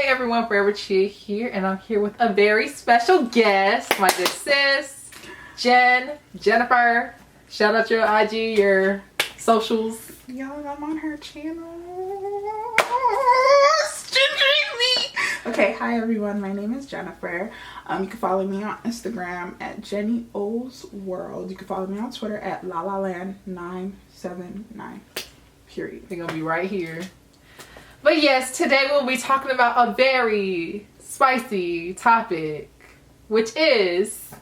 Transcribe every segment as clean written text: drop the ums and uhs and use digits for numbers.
everyone, Forever Chia here, and I'm here with a very special guest, my good sis, Jennifer. Shout out your IG, your socials. Y'all, I'm on her channel. Gingering me. Okay, hi everyone. My name is Jennifer. You can follow me on Instagram at Jenny O's World. You can follow me on Twitter at lalaland979. Period. They're gonna be right here. But yes, today we'll be talking about a very spicy topic, which is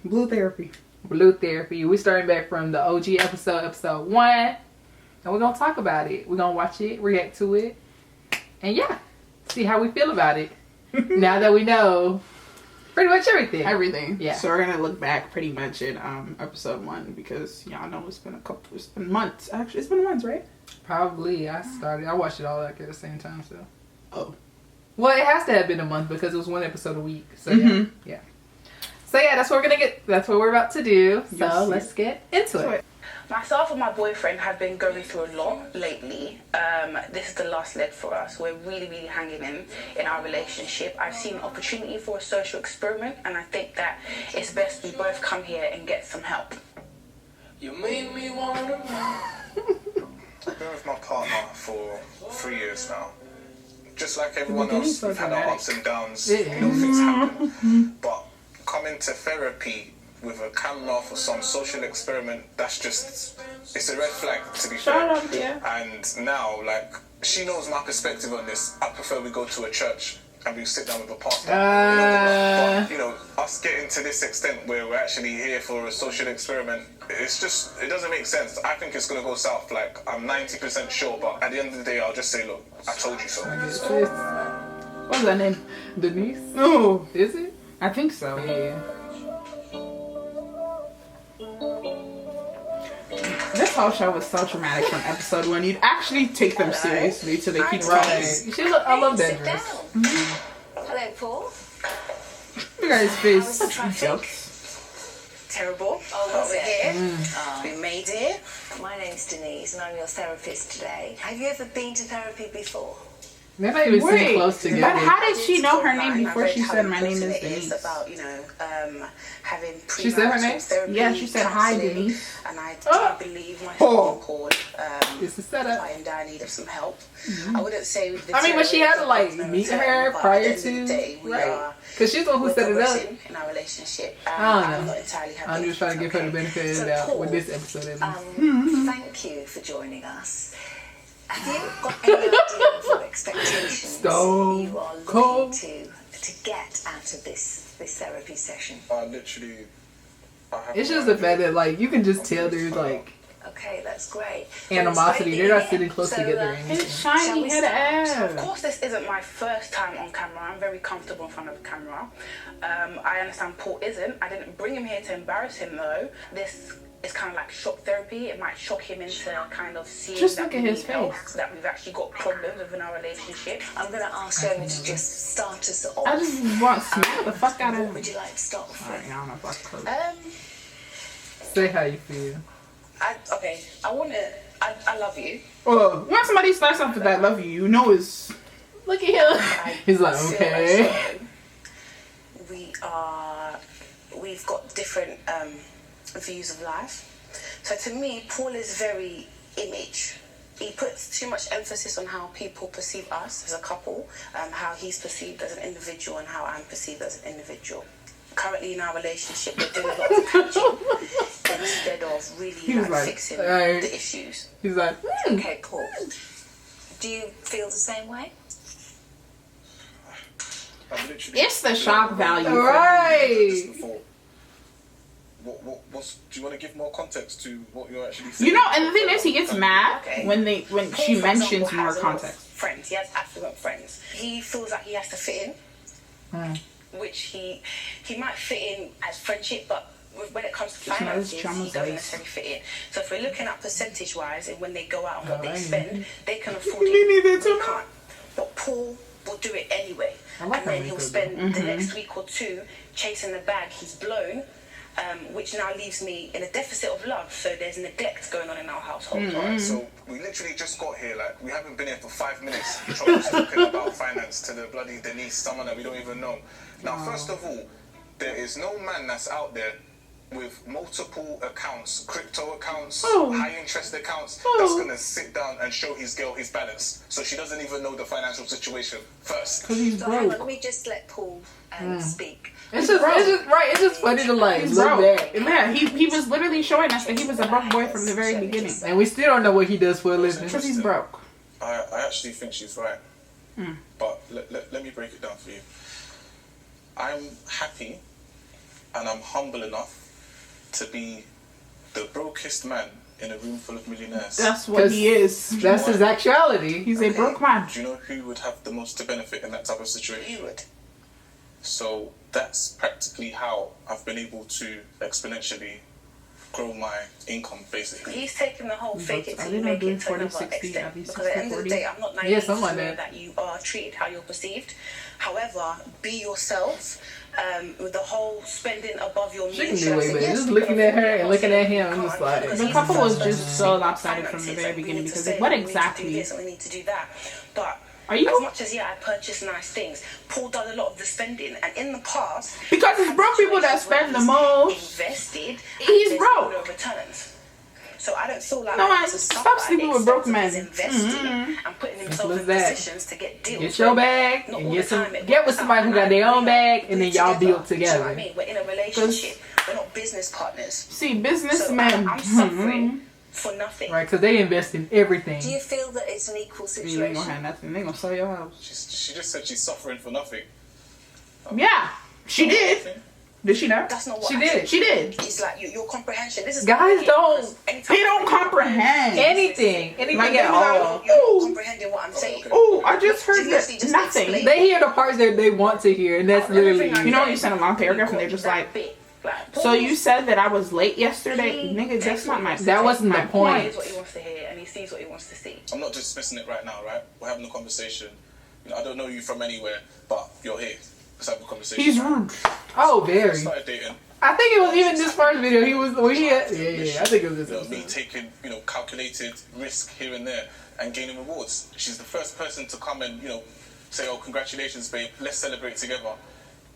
blue therapy. Blue therapy. We're starting back from the OG episode 1, and we're gonna talk about it. We're gonna watch it, react to it, and yeah, see how we feel about it. Now that we know pretty much everything. Yeah. So we're gonna look back pretty much at episode 1 because y'all know it's been months. Actually, it's been months, right? Probably. I watched it all like at the same time. So. Oh. Well, it has to have been a month because it was one episode a week. So yeah. So yeah, that's what we're about to do. So let's get into it. Myself and my boyfriend have been going through a lot lately. This is the last leg for us. We're really hanging in our relationship. I've seen an opportunity for a social experiment, and I think that it's best we both come here and get some help. You made me wanna I've been with my partner for 3 years now. Just like everyone else, we've had our ups and downs. Things happen. But coming to therapy with a camera for some social experiment, it's a red flag, to be fair. And now, like, she knows my perspective on this. I prefer we go to a church and we sit down with a pastor. But, us getting to this extent where we're actually here for a social experiment, it doesn't make sense. I think it's going to go south. Like, I'm 90% sure, but at the end of the day, I'll just say, look, I told you so. What's that name? Denise? Oh. Is it? I think so. Yeah. This whole show was so traumatic from episode 1. You'd actually take them seriously till they keep talking. I love that dress. Hello, Paul. Look at his face. Traffic. Terrible. Oh, But we're here. We made it. My name's Denise, and I'm your therapist today. Have you ever been to therapy before? They're not even sitting close together. But how did she know her name before she said my name is Denise? About, having she said her name? therapy. Yeah, she said hi, Denise. And I do believe my phone called. It's a setup. I am dire need of some help. I wouldn't say. But she had to meet her prior to, right? Because she's the one who set it up. In our relationship, I don't know. I'm just trying to give her the benefit of the doubt with this episode. Thank you for joining us. Have you got any idea of what expectations you are looking to get out of this therapy session? It's just the fact that you can just tell there's okay, that's great. animosity. They're not sitting close together or anything. His shiny head of ass. Of course, this isn't my first time on camera. I'm very comfortable in front of the camera. I understand Paul isn't. I didn't bring him here to embarrass him, though. This is kind of like shock therapy. It might shock him into kind of seeing just that look at his face. That we've actually got problems within our relationship. I'm going to ask Jeremy to just start us off. I just want to smack the fuck out of him. What would you like to start off with? I don't know if I could. Say how you feel. I love you. When somebody starts off with that love you, is... Look at him. He's like, okay. We've got different views of life. So to me, Paul is very image. He puts too much emphasis on how people perceive us as a couple, how he's perceived as an individual and how I'm perceived as an individual. Currently in our relationship, we're doing a lot of coaching instead of really fixing the issues. He's like, okay, Paul. Do you feel the same way? It's the shock value. Right. Do you want to give more context to what you're actually saying? And the thing is, he gets mad when she mentions more context. Friends, he has affluent friends. He feels like he has to fit in, which he might fit in as friendship, but when it comes to finances, he doesn't necessarily fit in. So if we're looking at percentage-wise, and when they go out and what they spend, they can afford it. We can't. But Paul will do it anyway, and then he'll spend the next week or two chasing the bag he's blown. which now leaves me in a deficit of love. So there's neglect going on in our household. Alright, so we literally just got here, like, we haven't been here for 5 minutes. Charles talking about finance to the bloody Denise, someone that we don't even know. Now, first of all, there is no man that's out there with multiple accounts, crypto accounts, high interest accounts, that's gonna sit down and show his girl his balance. So she doesn't even know the financial situation first. Because he's broke. Hang on, let me just let Paul speak. It's just funny to like He's look broke. back. Yeah, he was literally showing us that he was a broke boy from the very beginning. And we still don't know what he does for a living. Because he's broke. I actually think she's right. But let me break it down for you. I'm happy and I'm humble enough to be the brokest man in a room full of millionaires. That's what he is. That's his actuality. He's a broke man. Do you know who would have the most to benefit in that type of situation? You would. So that's practically how I've been able to exponentially grow my income, basically. He's taken the whole fake it I till you think I'm make doing it to another 40, 60, extent. I'll be Because at the end of the 60, day, I'm not naive Yeah, to something like know that. that you are treated how you're perceived. However, be yourself. With the whole spending above your means. She can do way better. Just looking at her and looking at him, I'm just like... The couple was just so lopsided from the very beginning because what exactly... We need to do this and we need to do that. But Are you... as much as, I purchase nice things, Paul does a lot of the spending. And in the past... Because it's broke people that spend the most. Invested. He's broke. No returns. So I don't feel like No, I have to stop sleeping with broke men. Investing and putting himself in that. positions to get deals. Get your bag Not and all get the time, get with somebody who got their own bag, and then y'all build Do you know together. what I mean? We're in a relationship. We're not business partners. See, So businessmen. I'm suffering for nothing. Right, because they invest in everything. Do you feel that it's an equal You ain't situation? gonna have nothing. They gonna sell your house. She just said she's suffering for nothing. Yeah, she did. Did she not? That's not what She I did. said. She did. It's like your comprehension. This is Guys don't- Anytime They don't comprehend. Anything Like, at all. You're Ooh. not comprehending what I'm saying. Oh, I just heard She literally that. just Nothing. explained. They hear the parts that they want to hear, and that's literally... You know when you send a long paragraph and they're just like, so you said that I was late yesterday? Nigga, that's not my... That wasn't the He point. hears what he wants to hear and he sees what he wants to see. I'm not dismissing it right now, right? We're having a conversation. You know, I don't know you from anywhere, but you're here. Let's have a conversation. He's rude. Oh, I very. started dating. I think it was even this first video. He was... Well, yeah, I think it was You this know, me episode. taking, calculated risk here and there and gaining rewards. She's the first person to come and, say, oh, congratulations, babe, let's celebrate together.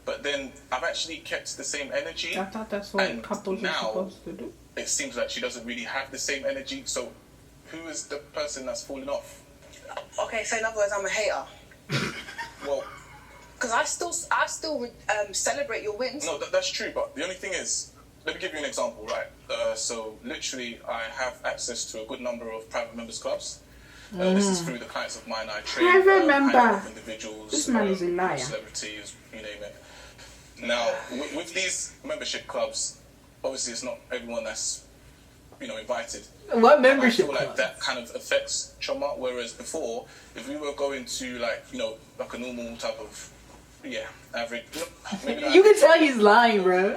But then I've actually kept the same energy. I thought that's what And couples are now- supposed to do. It seems like she doesn't really have the same energy. So who is the person that's falling off? Okay, so in other words, I'm a hater. Well, Because I still celebrate your wins. no, that's true. But the only thing is, let me give you an example, right? So literally, I have access to a good number of private members clubs. This is through the clients of mine I train. Private member. high net individuals, This man is a liar. celebrities, you name it. Now, with these membership clubs, obviously it's not everyone that's, invited. What I membership feel like club? that kind of affects trauma, whereas before, if we were going to like a normal type of, average, maybe not You can average, tell he's lying, bro.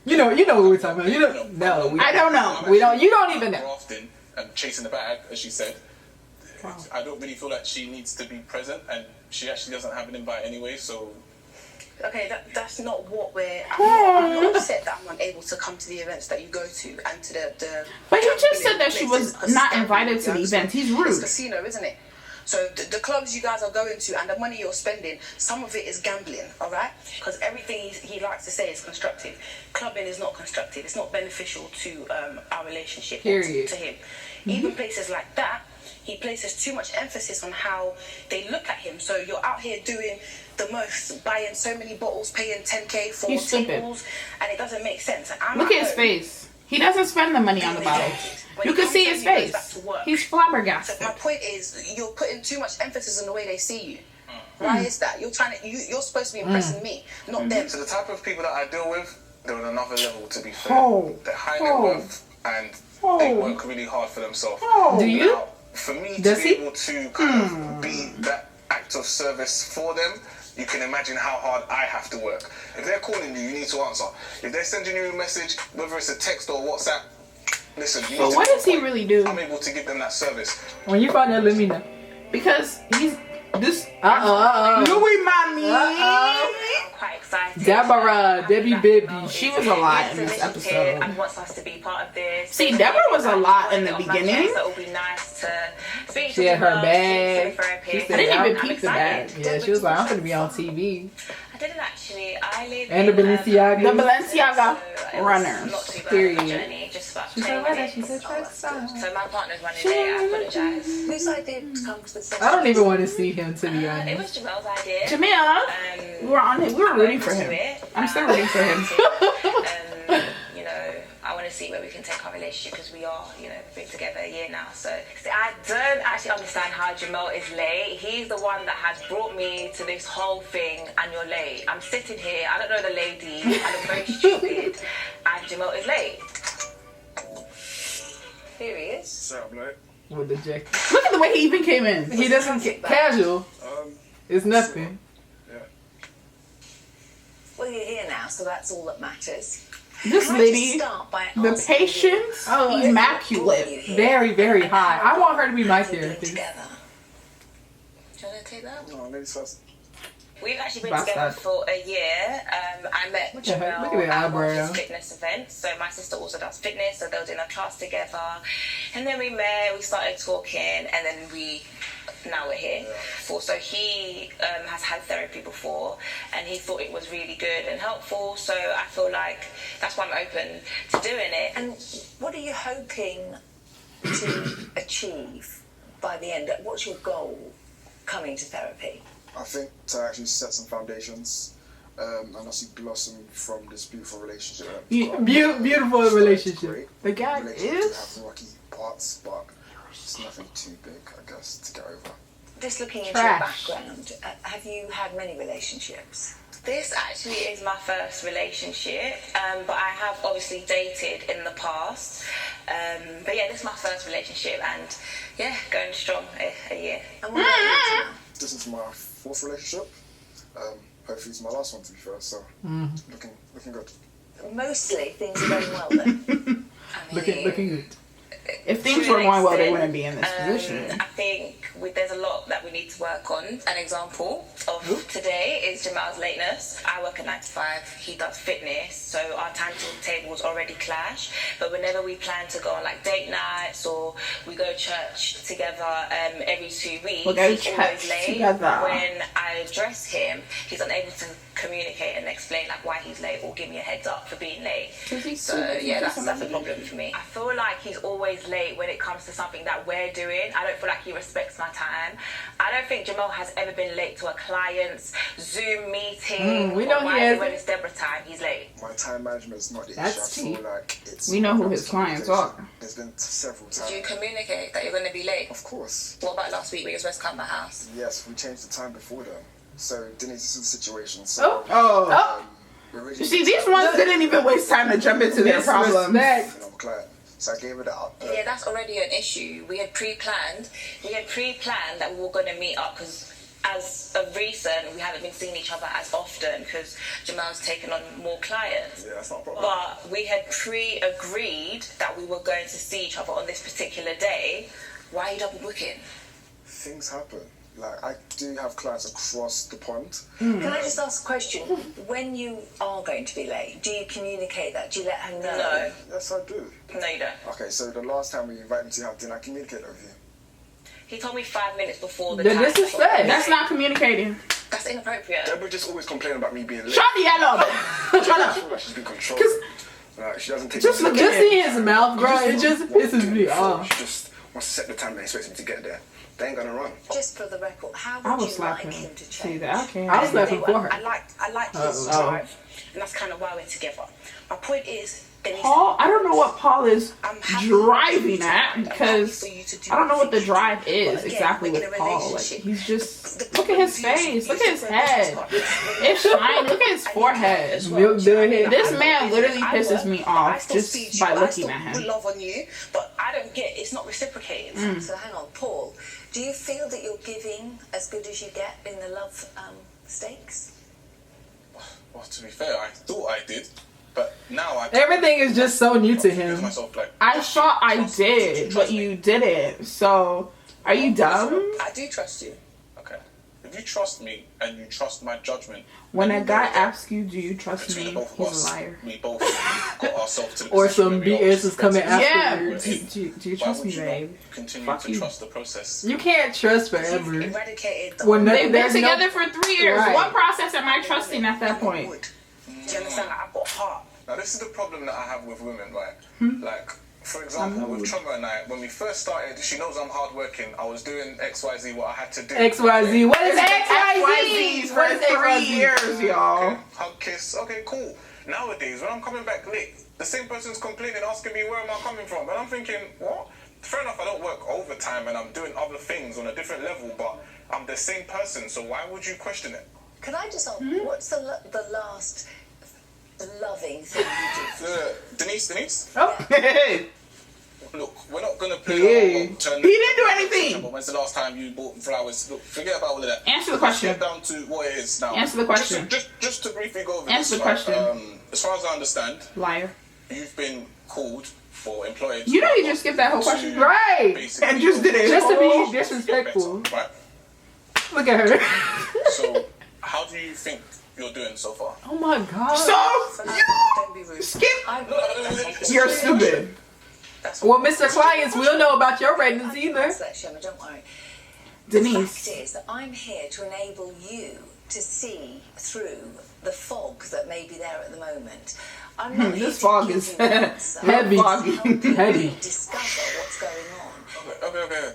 You know what we're talking about. No, we I don't know. I'm We don't. actually You don't even know. grafting and chasing the bag, as she said. Wow. I don't really feel like she needs to be present, and she actually doesn't have an invite anyway. So Okay, that's not what I'm not upset that I'm unable to come to the events that you go to and to the But he just gambling said that she was places, not because invited to the gambling, event. He's It's rude. casino, isn't it? So the clubs you guys are going to and the money you're spending, some of it is gambling, all right? Because everything he likes to say is constructive. Clubbing is not constructive. It's not beneficial to our relationship or Period. to him. Even places like that, he places too much emphasis on how they look at him. So you're out here doing the most, buying so many bottles, paying 10K for He's stupid. tables, and it doesn't make sense. I'm Look at at his home. face. He doesn't spend the money on the bottles. You can see his face. He's So flabbergasted. my point is, you're putting too much emphasis on the way they see you. Why is that? You're supposed to be impressing me, not them. So the type of people that I deal with, they're on another level, to be fair. Oh. They're high net worth and they work really hard for themselves. Do you? Now, for me Does to be he? able to kind of be that act of service for them, you can imagine how hard I have to work. If they're calling you, you need to answer. If they're sending you a message, whether it's a text or WhatsApp, listen, you But need to what be does he on point. really do? I'm able to give them that service. When you find out, let me know. Because he's this. Uh-oh. Louis, mommy. quite excited. Deborah, Debbie Bibby. She was a lot in this episode. And wants us to be part of this. See, Deborah was a lot in the beginning. So it would be nice to speak She had her bag. I didn't even peek the bag. Yeah, she was like, I'm going to be on TV. I didn't actually. I live and the Balenciaga. The Balenciaga runners. Not too bad Period. of a journey, just about She's 20 like, what? minutes. She said, track star. So my partner's running late. I apologise. Whose idea to come to the session? I don't even want to see him, to be It honest. was Jamel's idea. Jamel, we were on it. We were rooting for him. I'm still rooting for him. You know, I want to see where we can take our relationship because we are, you know, been together a year now. So see, I don't actually understand how Jamel is late. He's the one that has brought me to this whole thing, and you're late. I'm sitting here, I don't know the lady, I look very stupid, and Jamel is late. Here he is. So I'm late. With the jacket. Look at the way he even came in. He doesn't get casual. It's nothing. Well, you're here now, so that's all that matters. This Can I lady, just start by the asking patience, Oh, immaculate. you here? Very, very high. I want her to be my You've been therapist. together. Do you want to take that? No, ladies first. We've actually been Bastard. together for a year. I met the heck? Jamel Look at that at one of eyebrow. his fitness events. So my sister also does fitness, so they were doing a class together. And then we met, we started talking, and then now we're here. So he has had therapy before, and he thought it was really good and helpful. So I feel like that's why I'm open to doing it. And what are you hoping to achieve by the end? What's your goal coming to therapy? I think to actually set some foundations and actually blossom from this beautiful relationship. Beautiful relationship. Great. The guy Relationship is. do have rocky parts, but it's nothing too big, I guess, to get over. Just looking into Trash. your background, have you had many relationships? This actually is my first relationship, but I have obviously dated in the past. But yeah, this is my first relationship, and yeah, going strong a year. And what about you, Jamal? This is my fourth relationship. Hopefully it's my last one, to be fair, so looking good. Mostly things are going well then. Looking good. If things were going well, they wouldn't be in this position. I think there's a lot that we need to work on. An example of today is Jamal's lateness. I work at 9 to 5. He does fitness, so our timetables already clash. But whenever we plan to go on like date nights or we go to church together every 2 weeks, We'll go he's church always late. together. When I address him, he's unable to communicate and explain like why he's late or give me a heads up for being late. So yeah, that's a problem for me. I feel like he's always late when it comes to something that we're doing. I don't feel like he respects my time. I don't think Jamal has ever been late to a client's Zoom meeting. We know he why hasn't. when it's Deborah time, he's late. My time management is not the That's issue. I cheap. feel like it's... We know who his clients are. There's been several times. Do you communicate that you're going to be late? Of course. What about last week when you were supposed to come to my house? Yes, we changed the time before then. So, Denise, this is the situation. So, we're really You see, these ones didn't even waste time to jump into their problems. I'm a client. So I gave it up. Yeah, that's already an issue. We had pre-planned that we were going to meet up because as of recent, we haven't been seeing each other as often because Jamal's taken on more clients. Yeah, that's not a problem. But we had pre-agreed that we were going to see each other on this particular day. Why are you double booking? Things happen. Like, I do have clients across the pond. Can I just ask a question? When you are going to be late, do you communicate that? Do you let him know? No. Yes, I do. No, you don't. Okay, so the last time we invited me to have dinner, I communicated with you. He told me 5 minutes before the Then time. this is sad. That's not communicating. That's inappropriate. Deborah just always complaining about me being late. Shut the hell up. Shut I up. feel like she's been controlling. Like, she doesn't take Just me look Just seeing his mouth, bro, it just pisses me off. She just wants to set the time and expects me to get there. They ain't gonna run. Just for the record, how I would will you slap like him. him to See change? that? Okay. I was laughing for her. I like his Uh-oh. drive, and that's kind of why we're together. My point is, Paul, I don't know what Paul is I'm happy driving for at you because for you to do I don't know what the things. drive is But again, exactly we're with in a Paul. Like relationship. he's just The look at his problem is face, you look at his separate head. us. It's shine. Look at his forehead. As well. Milk done here. This man literally I pisses work, me but I off still just feed you, by I looking still at him. put love on you, but I don't get it's not reciprocated. So hang on, Paul, do you feel that you're giving as good as you get in the love stakes? Well, to be fair, I thought I did, but now I... Everything is just so new to give him. myself, like, I thought I did, but you didn't. So are you dumb? I do trust you. okay. If if you trust me and you trust my judgment. When a guy asks you, do you trust between me? the both of He's us, a liar. we both got ourselves to the Or position some where we are BS is coming Yeah. afterwards. Do you trust me, babe? Continue Fuck to you. trust the process. You can't trust You've forever. eradicated the When They've been there's together for 3 years. Right. What process am I trusting at that point? wood. Do you understand? Like, I've got heart. Now this is the problem that I have with women, right? Hmm? Like, for example, with wood. Choma and I, when we first started, she knows I'm hardworking. I was doing XYZ, what I had to do. XYZ. What is XYZs XYZ? What for is 3 XYZ? years, y'all. Okay, hug, kiss, okay, cool. Nowadays, when I'm coming back late, the same person's complaining, asking me where am I coming from, and I'm thinking, what? Fair enough, I don't work overtime and I'm doing other things on a different level, but I'm the same person, so why would you question it? Could I just ask, what's the last loving thing you did? Denise? Oh. Look, we're not gonna play He didn't do anything. But when's the last time you bought flowers? Look, forget about all of that. Answer the question. Let's get down to what it is now. Answer the question. Just to briefly go over Answer this. the question. As far as I understand, Liar. you've been called or employed. You know you just skipped that whole question. Right. basically And just did it. Just to Oh. be disrespectful. Better, right? Look at her. So, how do you think you're doing so far? Oh my God. So, Don't be you rude. skip. I'm You're stupid. That's Well, Mr. Clients, we'll know about your ratings either. that, Shema, don't worry. The Denise. fact is that I'm here to enable you to see through the fog that may be there at the moment. I'm not here This to fog give is you an answer. heavy. I'm helping you Heavy. discover what's going on. Okay.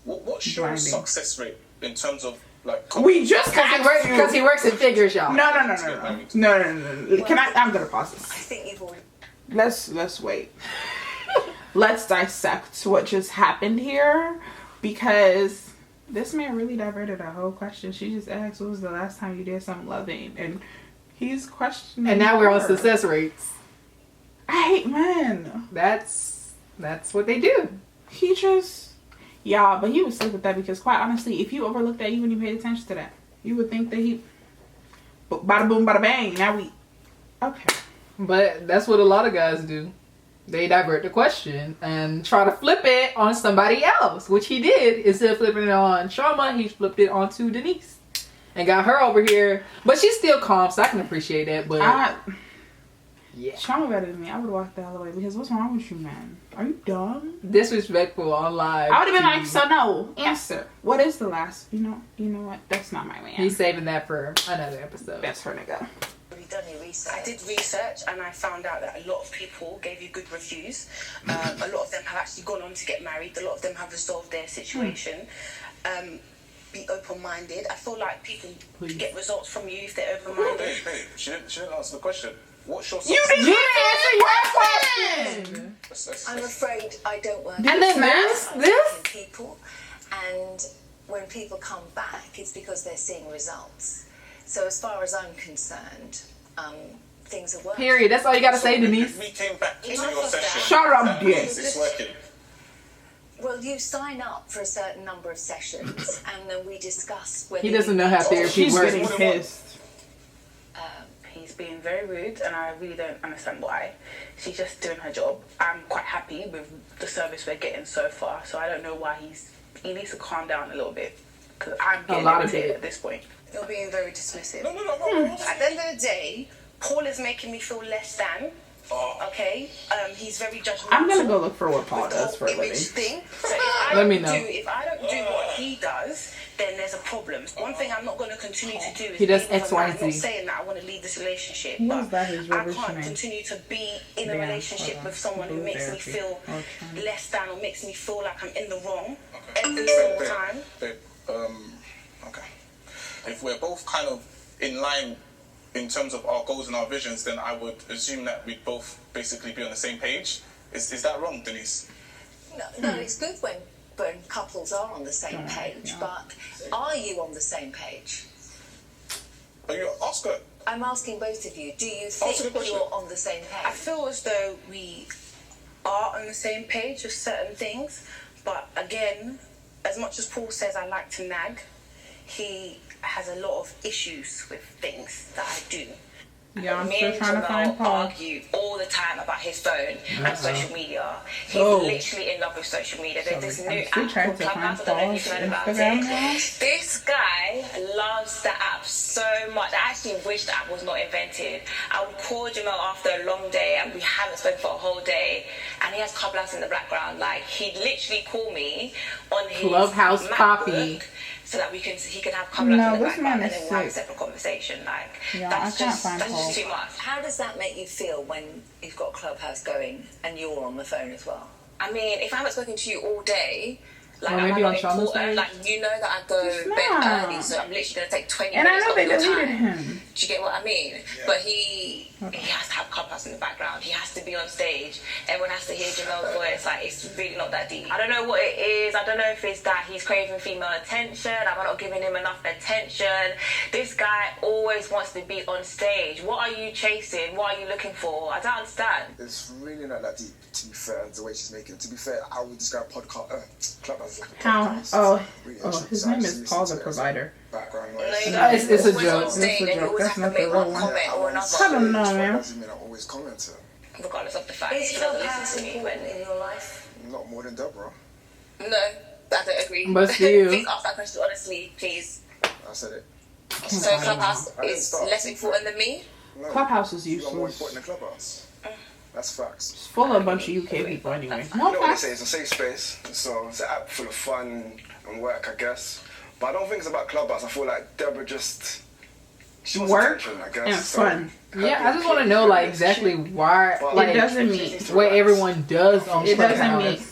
What's your Blinding. success rate in terms of like? We just Because he works in figures, y'all. No. Can I'm gonna pause I this. think you've already... Let's wait. Let's dissect what just happened here, because this man really diverted a whole question. She just asked, "When was the last time you did something loving?" And he's questioning. And now we're on her. success rates. I hate men. That's what they do. He just, yeah, but he was slick with that, because quite honestly, if you overlooked that, you wouldn't even pay attention to that. You would think that he, bada boom, bada bang. Now we, okay. But that's what a lot of guys do. They divert the question and try to flip it on somebody else, which he did. Instead of flipping it on Sharma, he flipped it onto Denise and got her over here. But she's still calm, so I can appreciate that. But yeah, Shauna better than me. I would walk the hell away, because what's wrong with you, man? Are you dumb? disrespectful on live. I would have been like, so no, answer. What is the last? You know what? That's not my man. He's saving that for another episode. That's her nigga. You've done your research. I did research and I found out that a lot of people gave you good reviews. A lot of them have actually gone on to get married. A lot of them have resolved their situation. Be open-minded. I feel like people get results from you if they're open-minded. Babe, she didn't answer the question. What's your You success? didn't answer your question. I'm afraid I don't work And then this. people, and when people come back, it's because they're seeing results. So as far as I'm concerned, things are working. Period. That's all you gotta say, Denise. We came back into Enough your of that. session. Shut up, Yes, bitch. it's working. Well, you sign up for a certain number of sessions, and then we discuss whether He doesn't know how therapy She's works. getting pissed. He's being very rude, and I really don't understand why. She's just doing her job. I'm quite happy with the service we're getting so far, so I don't know why he needs to calm down a little bit, because I'm getting lot of irritated it. at this point. You're being very dismissive. No. At the end of the day, Paul is making me feel less than. Okay, he's very judgmental. I'm gonna go look for what Paul with the does for a whole living. image thing. So if Let me know. If I don't do what he does, then there's a problem. One thing I'm not going to continue to do is He does be with a man. I'm XYZ. not saying that I want to leave this relationship, Who but is that, his I rubbish can't name? continue to be in a Yeah, relationship hold on. with someone who makes me Therapy. feel Okay. less than or makes me feel like I'm in the wrong every Babe, single time. Babe, okay. If we're both kind of in line in terms of our goals and our visions, then I would assume that we'd both basically be on the same page. Is that wrong, Denise? No, it's good when couples are on the same page, but are you on the same page? But you ask her. I'm asking both of you, do you Answer the think question. you're on the same I page? feel as though we are on the same page with certain things, but again, as much as Paul says I like to nag, he has a lot of issues with things that I do. Yeah, I'm Me still and trying to find Jamal Paul. argue all the time about his phone and social media. He's Oh. literally in love with social media. There's this Sorry, new I'm still app trying called to find Clubhouse. I don't know if Paul's you've heard about Instagram it. now. This guy loves the app so much. I actually wish the app was not invented. I would call JEHMEL after a long day and we haven't spoken for a whole day, and he has Clubhouse in the background. Like, he'd literally call me on his Clubhouse MacBook copy. so that he can have Clubhouse in the background and then we'll have a sick. separate conversation. Like, Yeah, that's I can't just find Paul. too much. How does that make you feel when you've got Clubhouse going and you're on the phone as well? I mean, if I haven't spoken to you all day, like, Or am I maybe not on Shauna's important? page? Like, you know that I go It's bed not. early, so I'm literally going to take 20 And I minutes know of they your deleted time. him. Do you get what I mean? But he has to have Clubhouse in the background. He has to be on stage. Everyone has to hear JEHMEL's voice. Like, it's really not that deep. I don't know what it is. I don't know if it's that he's craving female attention. Am I not giving him enough attention? This guy always wants to be on stage. What are you chasing? What are you looking for? I don't understand. It's really not that deep, to be fair, the way she's making it. To be fair, I would describe Clubhouse as like a How? podcast. Oh, Really, his name is Paul the Provider. Background No, noise. you No, don't. it's a Always joke. on stage It's a and you joke. always That's have not to make the one real one. comment or another. I don't know, That man. doesn't mean I always comment to her. Regardless of the fact Is he doesn't Clubhouse listen to me. important in your life? Not more than Deborah. No, I don't agree. But still. Please ask that question honestly, please. I said it. So Clubhouse I didn't is start. less important than me? No, Clubhouse is you are more useless. important than Clubhouse. That's facts. It's full of a bunch of UK people anyway. You No know what they facts. say, it's a safe space, so it's an app full of fun and work, I guess. But I don't think it's about Clubhouse. I feel like Deborah just... She wants Work attention, I guess. and fun. Yeah, I just want to know, like, exactly why, But like, It doesn't mean. what everyone does on It doesn't Clubhouse. mean.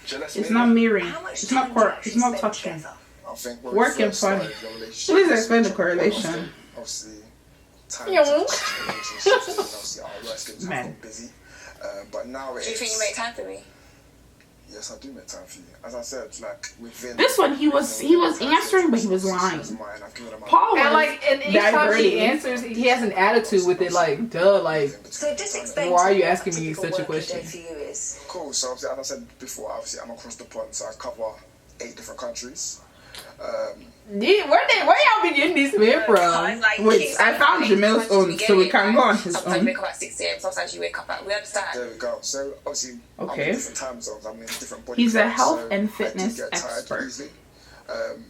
Jealous It's me? not mirroring. How much It's not time do you actually It's not spend touching. together? I think when Work we and first fun. started the relationship, Please explain the correlation. Obviously, time Yeah. to relationships, and obviously our work schedules have Man. got busy. But now Do you think you make time for me? Yes, I do make time for you. As I said, like within This one, he was answering, but he was lying. Paul was And like, and each time he diverting. answers, he has an attitude with it. Like, duh, like, So just explain Why to are you me what asking a me typical such a working question? day for you is. Cool. So obviously, as I said before, obviously I'm across the pond, so I cover 8 different countries. where y'all be getting these men from? Like, Wait, kids, I found like, JEHMEL's own, we so get we it, can right? go on his Sometimes own. you wake up at 6 a.m., sometimes you wake up at... We understand. There we go. So obviously, I'm Okay. in different time zones. I'm in different body He's a parts, health so and I do fitness get tired expert. easily.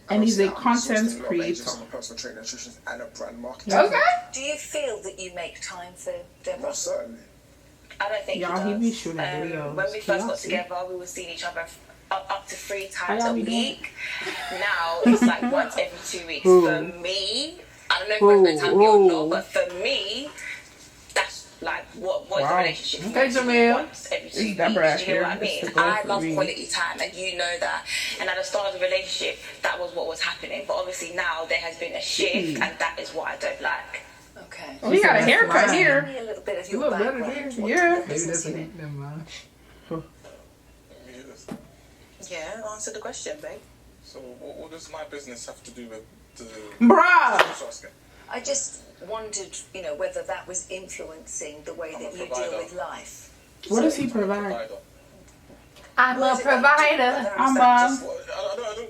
And he's a obviously, I'm content sourcing a lot of creator. agents. I'm a personal trainer, nutritionist, and a brand marketer. Okay. Do you feel that you make time for Deborah? Most certainly. I don't think Y'all, he he does. be shooting videos. When we first Y'all got see? together, we were seeing each other up to 3 times How a y'all be doing? week. Now it's like once every 2 weeks. Ooh. For me, I don't know if we're spending time or Ooh. not, but for me, that's like what is Wow. the relationship for Okay, me? Jamil. Once every 2 weeks. Deborah Do you hear what I here. mean? It's the goal I for love me. quality time, and you know that. And at the start of the relationship, that was what was happening. But obviously now there has been a shift, and that is what I don't like. Okay. Oh, he got a haircut Fine. Tell here. me a little bit of You your look better background. there. What Yeah. type of Maybe business that's you it. in? Never mind. Yeah, answer the question, babe. So what does my business have to do with the... Bruh. Just asking. I just wondered, whether that was influencing the way I'm that a you deal provider. with life. What does he provide? Provider. I'm What a is it that you do? provider. I'm Well,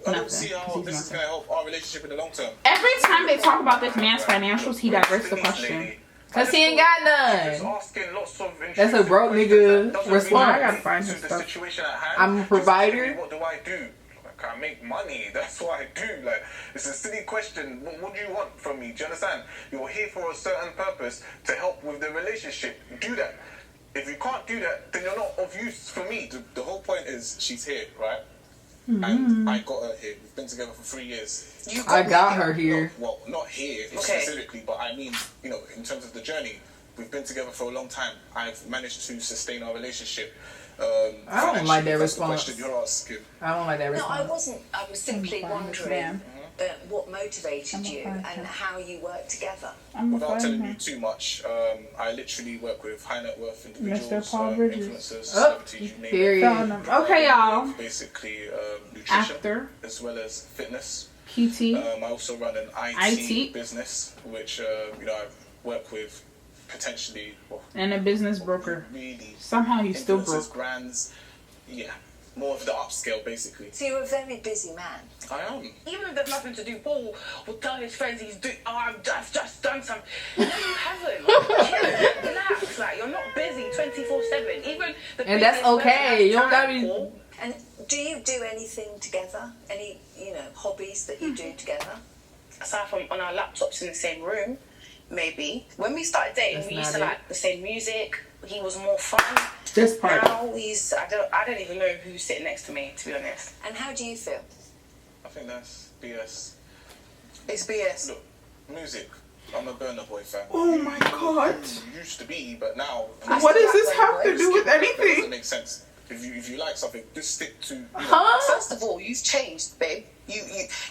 I don't see Nothing, 'cause how he's this is nothing. going to help our relationship in the long term. Every time they talk about this man's financials, he diverts the question. Cause he ain't got Just none. asking lots of That's a broke nigga Doesn't response. I gotta find to his the stuff. situation at hand. I'm a Just provider. tell me, what do I do? Like, I make money. That's what I do. Like, it's a silly question. What do you want from me? Do you understand? You're here for a certain purpose to help with the relationship. Do that. If you can't do that, then you're not of use for me. The whole point is she's here, right? And I got her here. We've been together for 3 years. I got her here. Well, not here Okay. specifically, but I mean, in terms of the journey, we've been together for a long time. I've managed to sustain our relationship. I don't like that That's the response. question you're asking. I don't like that No, I response. wasn't. I was simply I'm fine with wondering them. what motivated you fine with and them. how you work together. I'm a Without telling you fine. too much, I literally work with high net worth individuals, Mr. Paul Bridges. influencers, Oh, celebrities, you name it. period. Okay, y'all. Basically, nutrition Actor, as well as fitness. PT. I also run an IT business, which I work with potentially And a business broker. really Somehow he's still influencers, broke. brands, more of the upscale basically. So you're a very busy man. I am. Even if there's nothing to do, Paul will tell his friends I've just done something. No, you haven't. Chill, relax. Like, you're not busy 24/7. Even the And that's busiest person okay. has You don't gotta time, be- Paul. And do you do anything together? Any, hobbies that you do together? aside from on our laptops in the same room, maybe. When we started dating, we used to like the same music. He was more fun. This part. Now I don't even know who's sitting next to me, to be honest. And how do you feel? I think that's BS. It's BS. Look, music. I'm a Burna Boy fan. Oh my god. You used to be, but now. What does this have to do with It anything? doesn't make sense. If you like something, just stick to. First of all, you've changed, babe. You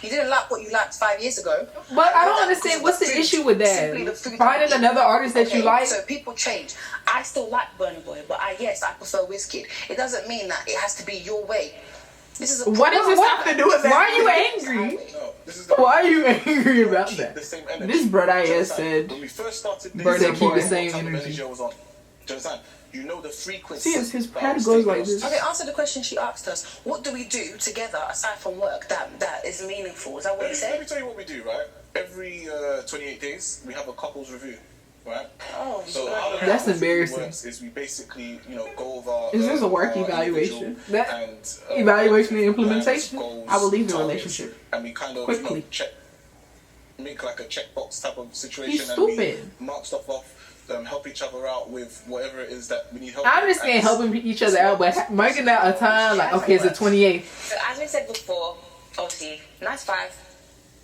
didn't like what you liked 5 years ago. But I don't understand. What's the issue with that? Finding another artist that you like. So people change. I still like Burna Boy, but I prefer Wizkid. It doesn't mean that it has to be your way. This is what does this have to do with that? Why are you angry? No, Why are you angry about that? The same energy. This brother is said. When we first started, Burna keep the same what type of energy. was on. Do you understand? You know the frequency. See, his head goes like this. Okay, answer the question she asked us. What do we do together aside from work that is meaningful? Is that what you Let said? me tell you what we do, right? Every 28 days, we have a couples review, right? Oh, so how the that's couples review embarrassing. works is we basically, go over. Is this a work our evaluation? individual That and, evaluation and implementation? goals, I will leave the targets, relationship. And we kind of Quickly. make like a checkbox type of situation. He's And we stupid. mark stuff off. Help each other out with whatever it is that we need help I with. understand helping each other out, but marking out a time like, okay, it's the 28th. So as we said before, obviously, 9 to 5,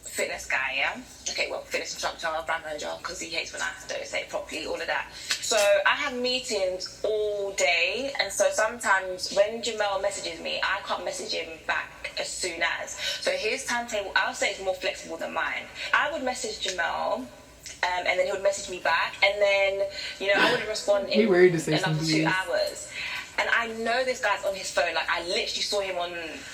fitness guy, yeah? Okay, well, fitness instructor, brand manager, because he hates when I don't say it properly, all of that. So I have meetings all day, and so sometimes when JEHMEL messages me, I can't message him back as soon as. So his timetable, I'll say it's more flexible than mine. I would message JEHMEL, and then he would message me back, and then, I wouldn't respond in another 2 hours. And I know this guy's on his phone, like I literally saw him on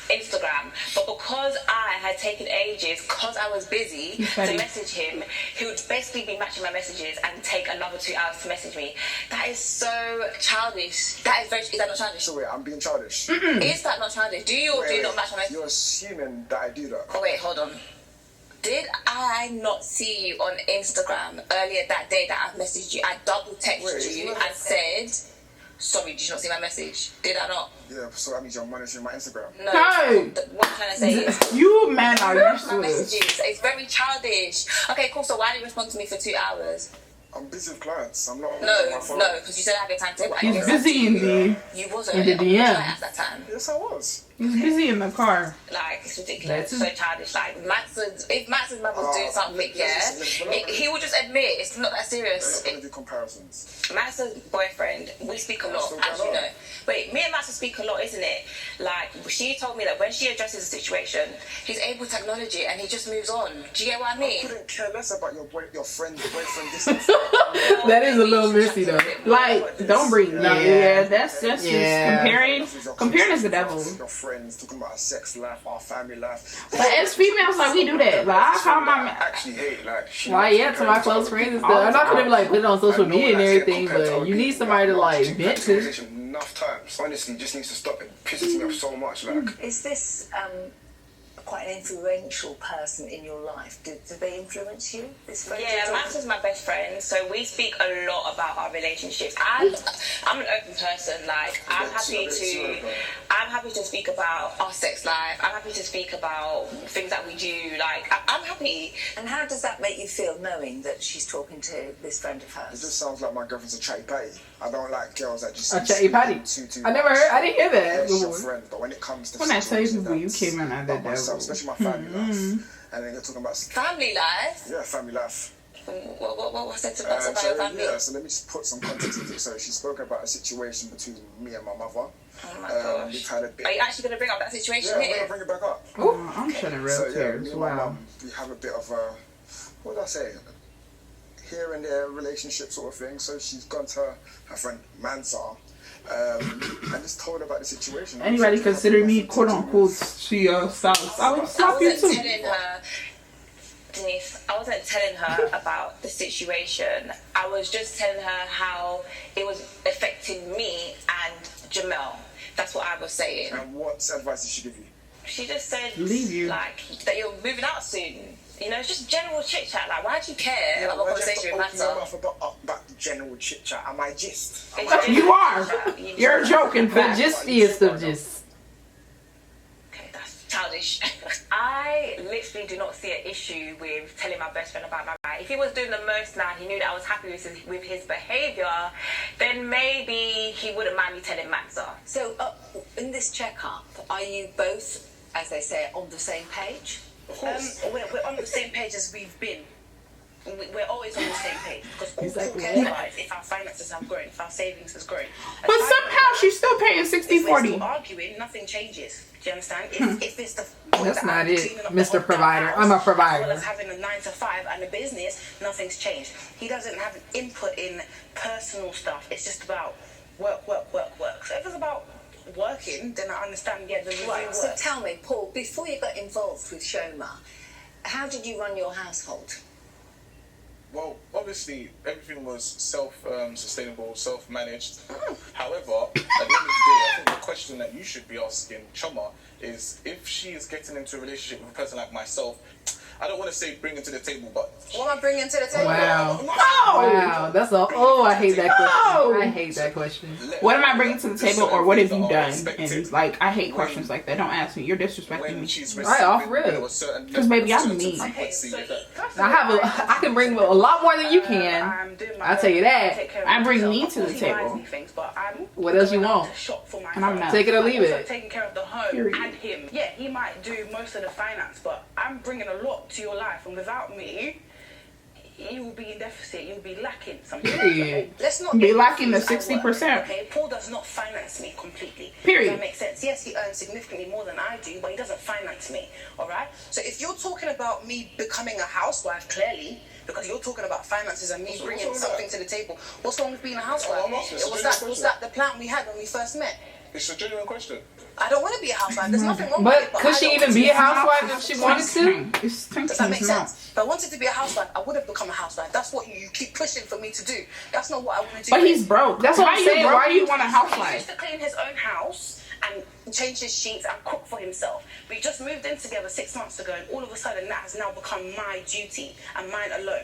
Instagram, but because I had taken ages, because I was busy to message him, he would basically be matching my messages and take another 2 hours to message me. That is so childish. Is that not childish? So wait, I'm being childish. Is that not childish? Do you or do you not match my messages? You're assuming that I do that. Oh wait, hold on. Did I not see you on Instagram earlier that day that I messaged you? I double texted you and said, sorry, did you not see my message? Did I not? Yeah, so that means you're monitoring my Instagram. No. Hey! What I'm trying to say is, You men are used my to this. messages. It's very childish. Okay, cool. So why did you respond to me for 2 hours? I'm busy with clients. I'm not on my No, phone. because you said I had your timetable. He's busy in the. You wasn't in the on the DM. client at that time. Yes, I was. He's busy in the car. Like, it's ridiculous. That's So childish. Like, if Max's mother was doing something, he would just admit it's not that serious. I'm not going to do comparisons. Max's boyfriend, we speak a lot, as you know. Wait, me and Max speak a lot, isn't it? Like, she told me that when she addresses a situation, he's able to acknowledge it and he just moves on. Do you get what I mean? I couldn't care less about your friend's boyfriend. This and That is a little messy though. Like, don't bring. No, yeah, that's just comparing. Comparing is the devil. Your friends talking about our sex life, our family life. But as females, like we do that. Like I call my. I actually hate like. Why, yeah, to my close friends and stuff. I'm not gonna be like put it on social media and everything, but you need somebody to like vent to. Enough times. Honestly, just needs to stop. It pisses me off so much. Like, Is this quite an influential person in your life? Do they influence you? This friend? Yeah, Max is my best friend, so we speak a lot about our relationships. I'm an open person. Like, I'm happy to speak about our sex life. I'm happy to speak about things that we do. Like, I'm happy. And how does that make you feel, knowing that she's talking to this friend of it hers? just sounds like my girlfriend's a chatty patty. I don't like girls that just. A chatty patty. I never heard. I didn't hear that Yes, your before. friend, but when it comes to When I tell you people, you situations came in at about that myself, devil. especially my family life, and then you're talking about Family life? yeah, family life. What's that about your family? So let me just put some context into it. So she spoke about a situation between me and my mother. Oh my gosh. We've had a bit. Are you actually going to bring up that situation Yeah, I'm here? gonna bring it back up. I'm shedding real So yeah, tears. me and my Wow. mum, we have a bit of a, what did I say? Here and there relationship sort of thing. So she's gone to her friend Mansa, and just told her about the situation. Anybody consider me quote unquote to your spouse? I would slap you too. telling her, Denise, I wasn't telling her about the situation. I was just telling her how it was affecting me and JEHMEL. That's what I was saying. And what advice did she give you? She just said, Leave you. like, that you're moving out soon. You know, it's just general chit chat. Like, why do you care about what conversation with Open your Matter? mouth about the general chit chat. Am I just? You are. You're joking, The fat. gistiest of just. Okay, that's childish. I literally do not see an issue with telling my best friend about my right. If he was doing the most now, he knew that I was happy with his behaviour, then maybe he wouldn't mind me telling Maxa. So, in this checkup, are you both, as they say, on the same page? We're on the same page as we've been. We're always on the same page because all Exactly. cares about is if our finances have grown, if our savings has grown. But somehow she's still paying If we're 60-40. still arguing, nothing changes. Do you understand? If it's the That's not it, cleaning up Mr. the Provider. house, I'm a as provider. well as having a 9 to 5 and a business, nothing's changed. He doesn't have an input in personal stuff. It's just about work. So if it's about working, then I understand. Yeah, the review Right, works. so tell me, Paul, before you got involved with Shoma, how did you run your household? Well, obviously, everything was self-sustainable, self-managed. However, at the end of the day, I think the question that you should be asking Choma is if she is getting into a relationship with a person like myself, I don't want to say bring it to the table, but... What am I bringing to the table? Wow. No! Wow. That's all. Oh, I hate that question. No! I hate that question. What am I bringing to the table, or what have you done? Expected. And like, I hate questions like that. Don't ask me. You're disrespecting When me. she's Right off receiving, rip. a certain... Because baby, I'm certain mean. frequency that- I can bring a lot more than you can. I'm doing my I'll tell you that. take care of I bring myself. me Of to the course he buys table. me things, but I'm What else you going out want? to shop for myself. And I'm not. Take it or leave I'm also it. taking care of the home Period. and him. Yeah, he might do most of the finance, but I'm bringing a lot to your life, and without me, you will be in deficit. You'll be lacking something. Period. Let's not Be get lacking the confused at work. 60%. Okay, Paul does not finance me completely. Period. Does that make sense? Yes, he earns significantly more than I do, but he doesn't finance me. All right. So if you're talking about me becoming a housewife, clearly, because you're talking about finances and me So bringing what's wrong with something to the table, what's wrong with being a housewife? I'm asking, it's a Was genuine that question. the plan we had when we first met? It's a genuine question. I don't want to be a housewife. There's nothing wrong with it. But could I she don't even want be to a housewife if she wanted to? It's Does that make not. sense? If I wanted to be a housewife, I would have become a housewife. That's what you keep pushing for me to do. That's not what I want to do. But he's broke. That's what Why I'm you saying. broke? Why You want a He housewife? used to clean his own house and change his sheets and cook for himself. We just moved in together 6 months ago, and all of a sudden that has now become my duty and mine alone.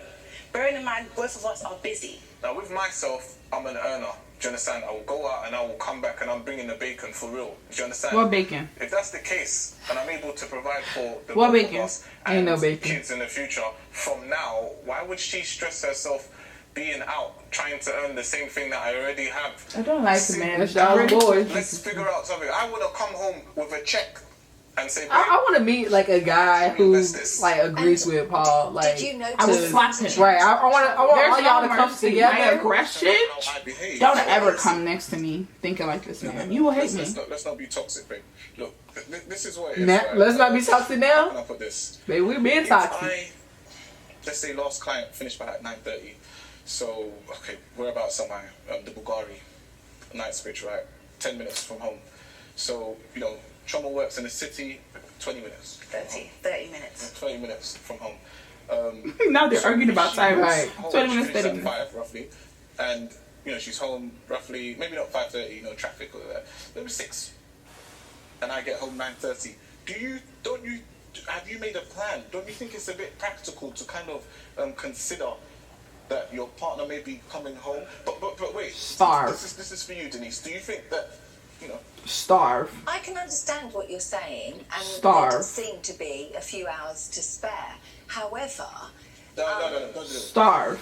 Bearing in mind, both of us are busy. Now, with myself, I'm an earner. Do you understand? I will go out and I will come back and I'm bringing the bacon for real. Do you understand? What bacon? If that's the case, and I'm able to provide for the What both bacon? of us Ain't and no bacon. kids in the future, from now, why would she stress herself being out trying to earn the same thing that I already have? I don't like See, it, man. That's y'all boys. Let's figure out something. I would have come home with a check and say, babe, I want to meet like a guy who Invest this. like agrees with Paul. Like, Did you notice? I would to- slap him. right? I want There's all y'all no to come mercy. My together. aggression. how I behave. Don't ever come next to me thinking like this, man. You will hate me. Let's not be toxic, babe. Look, this is what it is. Nah, right? let's not be toxic How can now. I put this? Baby, we being If toxic. let's say last client finished by like 9:30, so okay, we're about somewhere, the Bulgari, Knightsbridge, right? 10 minutes from home. So Choma works in the city, 20 minutes. 30 minutes. 20 minutes from home. Now they're arguing about time. Right. 20 minutes, 30 30 minutes. 5 roughly, and she's home roughly, maybe not 5:30, traffic or that, maybe 6, and I get home 9:30. Have you made a plan? Don't you think it's a bit practical to kind of consider that your partner may be coming home? But wait, Starve. This is for you, Denise. Do you think that Starve. I can understand what you're saying, and Starve. there does seem to be a few hours to spare. However, No, don't do it. Starve.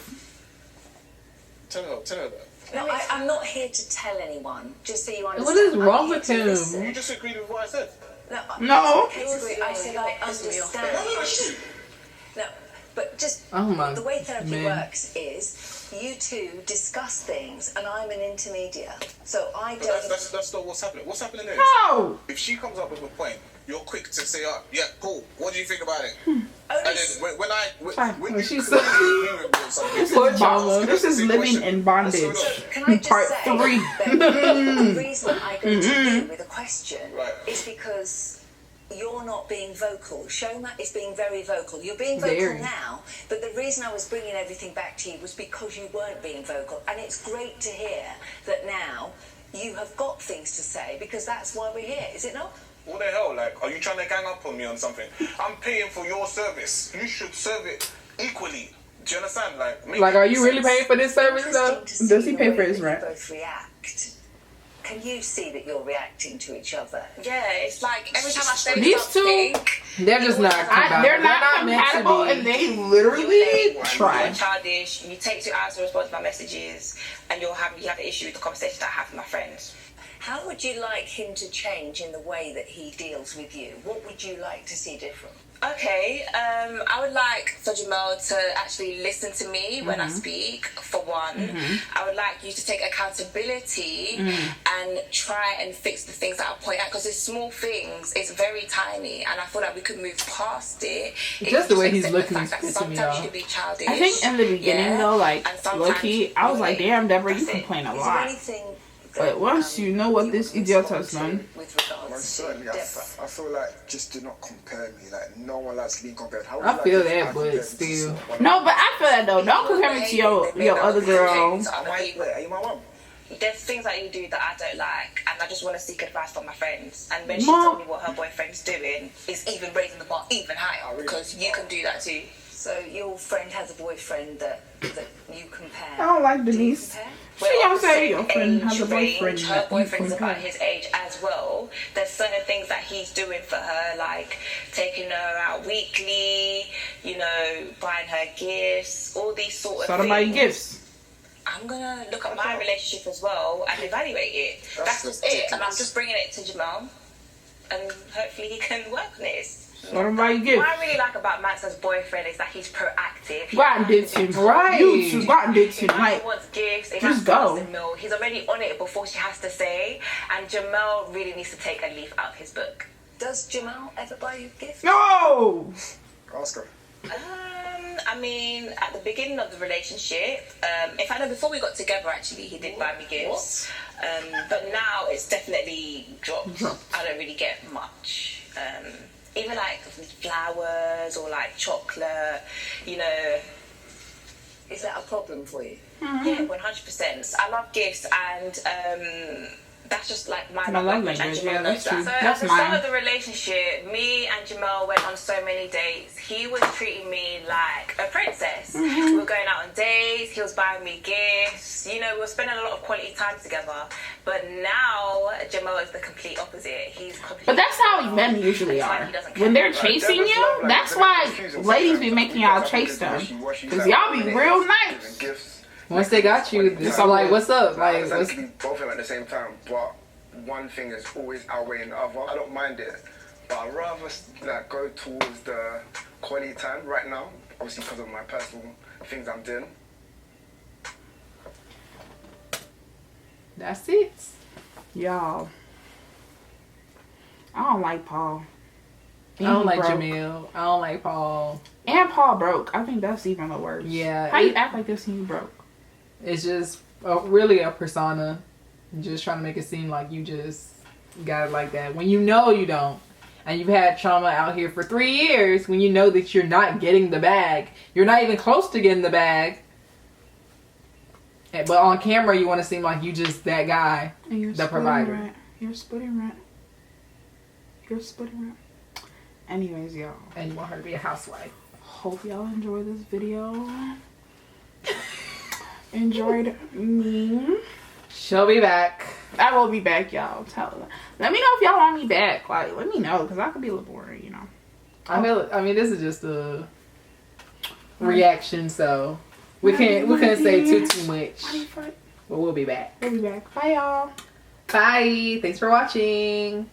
Tell her that. no, I'm not here to tell anyone. Just so you understand. What is I'm wrong here with to him? listen. You just agreed with what I said. No. I said I understand. No, but just Oh my the way therapy man. works is you two discuss things, and I'm an intermediate, so I But don't. that's not what's happening. What's happening is, No. if she comes up with a point, you're quick to say, yeah, cool. What do you think about it? Only And then when you she's could agree with me on something, Poor you Choma. ask This the is same living question. in What's bondage. going on? Can I just Part say 3. that the reason I go to you with a question Right. is because you're not being vocal. Shoma is being very vocal. You're being vocal Very. now, but the reason I was bringing everything back to you was because you weren't being vocal. And it's great to hear that now you have got things to say, because that's why we're here, is it not? What the hell? Like, are you trying to gang up on me on something? I'm paying for your service. You should serve it equally. Do you understand? Like, make Like, are it you really sense. paying for this service though? Interesting to see Does he the pay way for his that you rent? both react. Can you see that you're reacting to each other? Yeah, it's like every time I say These something, They're just not compatible. They're not compatible, and they literally try. You're childish. You take 2 hours to respond to my messages, and you have an issue with the conversation that I have with my friends. How would you like him to change in the way that he deals with you? What would you like to see different? Okay, I would like for JEHMEL to actually listen to me when I speak, for one. I would like you to take accountability and try and fix the things that I point out, because it's small things, it's very tiny, and I feel like we could move past it. Just the way he's looking is pissing me sometimes off. you can be childish. I think in the beginning though, like and low-key, I was like, damn, Deborah, you complain a Is there lot. anything But once you know what this idiot has done, with regards Most to certainly, I Deborah? feel like just do not compare me. Like no one likes being compared. How would I you like feel if that, I but compared you to still. someone no, but I feel that though. Don't compare me to your other girl. else? Wait, are you my mum? There's things that you do that I don't like, and I just want to seek advice from my friends. And when she Mom. told me what her boyfriend's doing, it's even raising the bar even higher, because you can do that too. So your friend has a boyfriend that you compare. I don't like Do you Denise. compare? She don't say your Opposite friend has a age boyfriend. range, her that you boyfriend's compare. about his age as well. There's certain things that he's doing for her, like taking her out weekly, you know, buying her gifts, all these sort of So things. buy gifts. I'm gonna look at my relationship as well and evaluate it. That's just it, and I'm just bringing it to JEHMEL, and hopefully he can work on this. So buy gifts. What I really like about Max's boyfriend is that he's proactive. Go out and ditch him. Right. You two, go out and ditch him. If Like, he wants gifts, if just he go. wants a meal, he's already on it before she has to say. And JEHMEL really needs to take a leaf out of his book. Does JEHMEL ever buy you gifts? no. Ask her. I mean, at the beginning of the relationship, in fact, no, before we got together, actually, he did buy me gifts. But now it's definitely dropped. I don't really get much. Even like flowers or like chocolate, you know. Is that a problem for you? Yeah, 100%. I love gifts, and that's just like my My love language, and language, JEHMEL yeah, knows that's true. that. So That's at the start mine. of the relationship, me and JEHMEL went on so many dates. He was treating me like a princess. We were going out on dates. He was buying me gifts. You know, we were spending a lot of quality time together. But now JEHMEL is the complete opposite. He's completely. But that's how men usually are. When they're chasing you, that's why ladies be making y'all chase them. Because y'all be real nice. Once they got you, it's like, what's up? Like, Like, what's, we both of them at the same time, but one thing is always outweighing the other. I don't mind it, but I'd rather like go towards the quality time right now, obviously because of my personal things I'm doing. that's it. Y'all. I don't like Paul. I don't like Broke. JEHMEL. I don't like Paul. And Paul broke. I think that's even the worst. Yeah. How you act like this and you broke? It's just really a persona. Just trying to make it seem like you just got it like that. When you know you don't. And you've had trauma out here for 3 years when you know that you're not getting the bag. You're not even close to getting the bag. But on camera, you want to seem like you just that guy, And you're the provider. Rent. You're splitting rent. You're splitting rent. Anyways, y'all. And you want her to be a housewife. Hope y'all enjoy this video. Enjoyed me. She'll be back. I will be back, y'all. Let me know if y'all want me back. Like, let me know, because I could be a little boring, you know. I mean, this is just a reaction, so we couldn't say too much. But we'll be back. We'll be back. Bye, y'all. Bye. Thanks for watching.